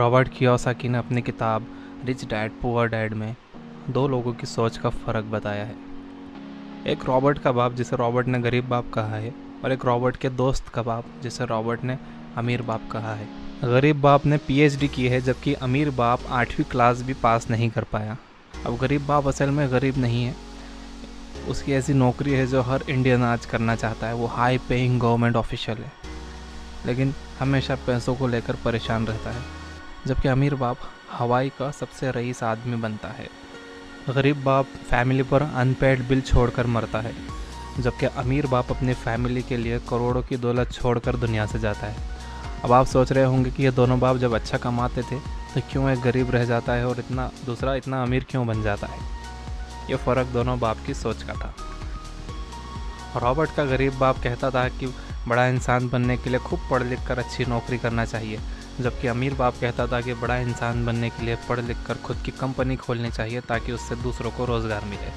Robert Kiyosaki ने अपनी किताब रिच डैड पुअर डैड में दो लोगों की सोच का फ़र्क बताया है। एक रॉबर्ट का बाप जिसे रॉबर्ट ने गरीब बाप कहा है, और एक रॉबर्ट के दोस्त का बाप जिसे रॉबर्ट ने अमीर बाप कहा है। गरीब बाप ने पीएचडी की है, जबकि अमीर बाप 8वीं क्लास भी पास नहीं कर पाया। अब गरीब बाप असल में गरीब नहीं है, उसकी ऐसी नौकरी है जो हर इंडियन आज करना चाहता है। वो हाई पेइंग गवर्नमेंट ऑफिशियल है, लेकिन हमेशा पैसों को लेकर परेशान रहता है। जबकि अमीर बाप हवाई का सबसे रईस आदमी बनता है। गरीब बाप फैमिली पर अनपेड बिल छोड़कर मरता है, जबकि अमीर बाप अपनी फैमिली के लिए करोड़ों की दौलत छोड़कर दुनिया से जाता है। अब आप सोच रहे होंगे कि ये दोनों बाप जब अच्छा कमाते थे तो क्यों एक गरीब रह जाता है और दूसरा इतना अमीर क्यों बन जाता है। ये फ़र्क दोनों बाप की सोच का था। रॉबर्ट का गरीब बाप कहता था कि बड़ा इंसान बनने के लिए खूब पढ़ लिख कर अच्छी नौकरी करना चाहिए, जबकि अमीर बाप कहता था कि बड़ा इंसान बनने के लिए पढ़ लिख कर खुद की कंपनी खोलनी चाहिए ताकि उससे दूसरों को रोज़गार मिले।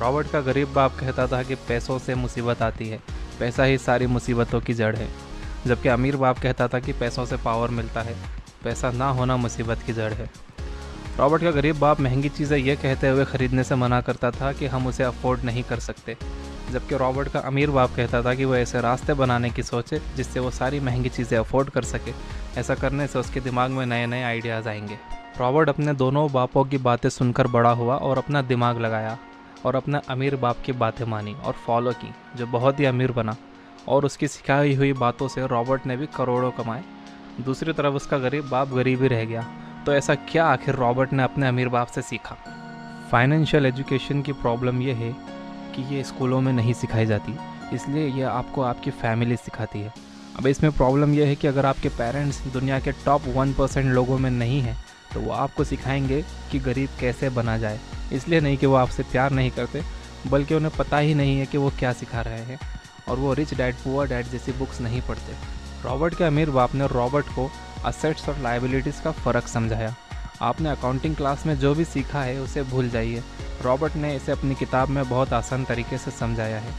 रॉबर्ट का गरीब बाप कहता था कि पैसों से मुसीबत आती है, पैसा ही सारी मुसीबतों की जड़ है, जबकि अमीर बाप कहता था कि पैसों से पावर मिलता है, पैसा ना होना मुसीबत की जड़ है। रॉबर्ट का गरीब बाप महंगी चीज़ें ये कहते हुए ख़रीदने से मना करता था कि हम उसे अफोर्ड नहीं कर सकते, जबकि रॉबर्ट का अमीर बाप कहता था कि वो ऐसे रास्ते बनाने की सोचे जिससे वो सारी महंगी चीज़ें अफोर्ड कर सके। ऐसा करने से उसके दिमाग में नए नए आइडियाज़ आएंगे। रॉबर्ट अपने दोनों बापों की बातें सुनकर बड़ा हुआ और अपना दिमाग लगाया और अपने अमीर बाप की बातें मानी और फॉलो की, जो बहुत ही अमीर बना, और उसकी सिखाई हुई बातों से रॉबर्ट ने भी करोड़ों कमाए। दूसरी तरफ उसका गरीब बाप गरीब ही रह गया। तो ऐसा क्या आखिर रॉबर्ट ने अपने अमीर बाप से सीखा? फाइनेंशियल एजुकेशन की प्रॉब्लम यह है कि ये स्कूलों में नहीं सिखाई जाती, इसलिए ये आपको आपकी फैमिली सिखाती है। अब इसमें प्रॉब्लम यह है कि अगर आपके पेरेंट्स दुनिया के टॉप 1% लोगों में नहीं हैं, तो वो आपको सिखाएंगे कि गरीब कैसे बना जाए। इसलिए नहीं कि वो आपसे प्यार नहीं करते, बल्कि उन्हें पता ही नहीं है कि वो क्या सिखा रहे हैं, और वो रिच डैड पुअर डैड जैसी बुक्स नहीं पढ़ते। रॉबर्ट के अमीर बाप ने रॉबर्ट को असेट्स और लायबिलिटीज़ का फ़र्क समझाया। आपने अकाउंटिंग क्लास में जो भी सीखा है उसे भूल जाइए। रॉबर्ट ने इसे अपनी किताब में बहुत आसान तरीके से समझाया है।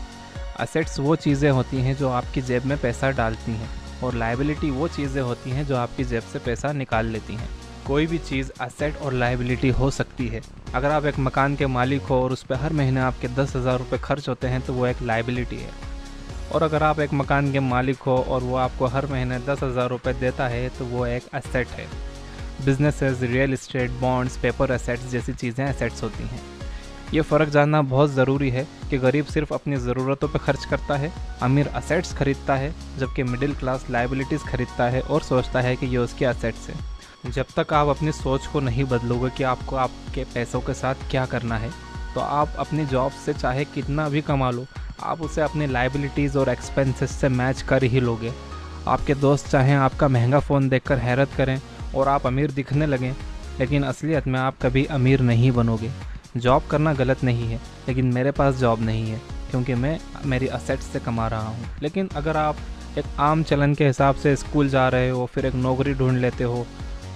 असेट्स वो चीज़ें होती हैं जो आपकी जेब में पैसा डालती हैं, और लायबिलिटी वो चीज़ें होती हैं जो आपकी जेब से पैसा निकाल लेती हैं। कोई भी चीज़ असेट और लायबिलिटी हो सकती है। अगर आप एक मकान के मालिक हो और उस पर हर महीने आपके 10,000 रुपये खर्च होते हैं तो वो एक लायबिलिटी है। और अगर आप एक मकान के मालिक हो और वो आपको हर महीने 10,000 रुपये देता है तो वो एक असेट है। Businesses, real estate, bonds, paper assets जैसी चीज़ें एसेट्स होती हैं। ये फ़र्क जानना बहुत ज़रूरी है कि गरीब सिर्फ अपनी ज़रूरतों पर खर्च करता है, अमीर असेट्स खरीदता है, जबकि मिडिल क्लास लायबिलिटीज़ खरीदता है और सोचता है कि ये उसकी असेट्स है। जब तक आप अपनी सोच को नहीं बदलोगे कि आपको आपके पैसों के साथ क्या करना है, तो आप अपनी जॉब से चाहे कितना भी कमा लो, आप उसे अपनी लायबिलिटीज़ और एक्सपेंसेस से मैच कर ही लोगे। आपके दोस्त चाहें आपका महंगा फ़ोन देखकर हैरत करें और आप अमीर दिखने लगें, लेकिन असलियत में आप कभी अमीर नहीं बनोगे। जॉब करना गलत नहीं है, लेकिन मेरे पास जॉब नहीं है क्योंकि मैं मेरी असेट्स से कमा रहा हूँ। लेकिन अगर आप एक आम चलन के हिसाब से स्कूल जा रहे हो, फिर एक नौकरी ढूंढ लेते हो,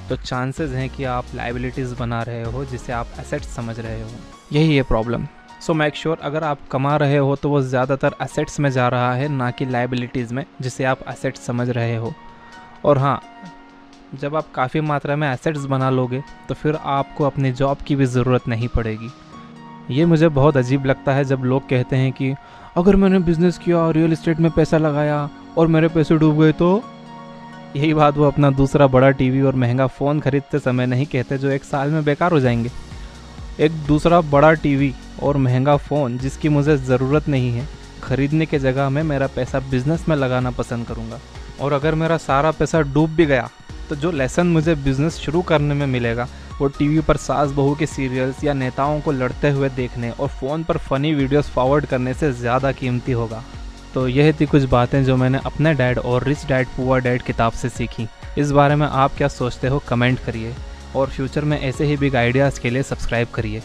तो चांसेस हैं कि आप लायबिलिटीज़ बना रहे हो जिसे आप एसेट्स समझ रहे हो। यही है प्रॉब्लम। सो मेक श्योर अगर आप कमा रहे हो तो वो ज़्यादातर एसेट्स में जा रहा है, ना कि लायबिलिटीज़ में जिसे आप एसेट्स समझ रहे हो। और हाँ, जब आप काफ़ी मात्रा में एसेट्स बना लोगे तो फिर आपको अपनी जॉब की भी ज़रूरत नहीं पड़ेगी। ये मुझे बहुत अजीब लगता है जब लोग कहते हैं कि अगर मैंने बिज़नेस किया और रियल इस्टेट में पैसा लगाया और मेरे पैसे डूब गए तो। यही बात वो अपना दूसरा बड़ा टीवी और महंगा फ़ोन खरीदते समय नहीं कहते, जो 1 साल में बेकार हो जाएंगे। एक दूसरा बड़ा टीवी और महंगा फ़ोन जिसकी मुझे ज़रूरत नहीं है ख़रीदने के जगह मैं मेरा पैसा बिज़नेस में लगाना पसंद करूँगा। और अगर मेरा सारा पैसा डूब भी गया तो जो लेसन मुझे बिज़नेस शुरू करने में मिलेगा वो टीवी पर सास बहू के सीरियल्स या नेताओं को लड़ते हुए देखने और फ़ोन पर फ़नी वीडियोस फॉरवर्ड करने से ज़्यादा कीमती होगा। तो यह थी कुछ बातें जो मैंने अपने डैड और रिच डैड पुअर डैड किताब से सीखी। इस बारे में आप क्या सोचते हो कमेंट करिए, और फ्यूचर में ऐसे ही बिग आइडियाज़ के लिए सब्सक्राइब करिए।